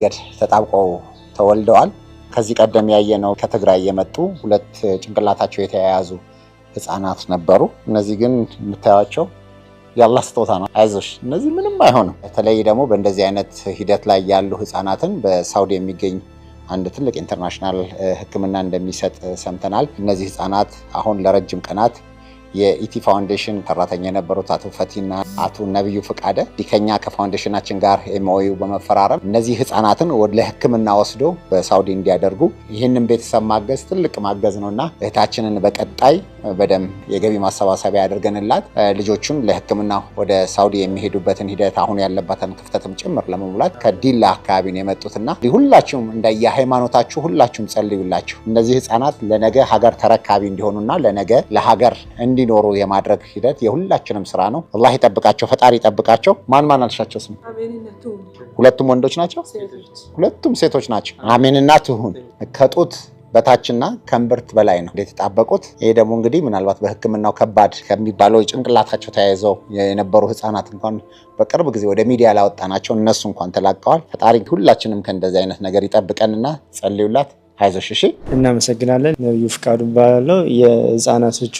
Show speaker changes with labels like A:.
A: ገድ ተጣብቀው ተወልደዋል። ከዚህ ቀደም ያየነው ከትግራይ የመጡ ሁለት ጭንቅላታቸው የተያያዙ ህፃናት ነበሩ። እነዚህ ግን የምታዩቸው የአላህ ስጦታ ነው። አይዞሽ እነዚህ ምንም አይሆንም። በተለይ ደግሞ በእንደዚህ አይነት ሂደት ላይ ያሉ ህፃናትን በሳውዲ የሚገኝ አንድ ትልቅ ኢንተርናሽናል ሕክምና እንደሚሰጥ ሰምተናል። እነዚህ ህፃናት አሁን ለረጅም ቀናት የኢቲ ፋውንዴሽን ሰራተኛ የነበሩት አቶ ፈቲና አቶ ነብዩ ፍቃደ ዲከኛ ከፋውንዴሽናችን ጋር ኤምኦዩ በመፈራረም እነዚህ ህፃናትን ወደ ሕክምና ወስዶ በሳውዲ እንዲያደርጉ ይህንን ቤተሰብ ማገዝ ትልቅ ማገዝ ነውና እህታችንን በቀጣይ በደም የገቢ ማሰባሰቢያ ያደርገንላት ልጆቹን ለሕክምና ወደ ሳውዲ የሚሄዱበትን ሂደት አሁን ያለባትን ክፍተትም ጭምር ለመሙላት ከዲላ አካባቢ ነው የመጡትና ሁላችሁም እንደየሃይማኖታችሁ ሁላችሁም ጸልዩላችሁ። እነዚህ ህፃናት ለነገ ሀገር ተረካቢ እንዲሆኑና ለነገ ለሀገር እንዲኖሩ የማድረግ ሂደት የሁላችንም ስራ ነው። አላህ ይጠብቃቸው፣ ፈጣሪ ይጠብቃቸው። ማን አልሻቸው ስም? ሁለቱም ወንዶች ናቸው፣ ሁለቱም ሴቶች ናቸው። አሜንና ትሁን ከጡት በታችና ከእምብርት በላይ ነው የተጣበቁት። ይሄ ደግሞ እንግዲህ ምናልባት በህክምናው ከባድ ከሚባለው ጭንቅላታቸው ተያይዘው የነበሩ ህፃናት እንኳን በቅርብ ጊዜ ወደ ሚዲያ ላወጣናቸው እነሱ እንኳን ተላቀዋል። ፈጣሪ ሁላችንም ከእንደዚህ አይነት ነገር ይጠብቀንና ጸልዩላት። አይዞሽ። እሺ፣
B: እናመሰግናለን። ነብዩ ፍቃዱ ባለው የህፃናቶቹ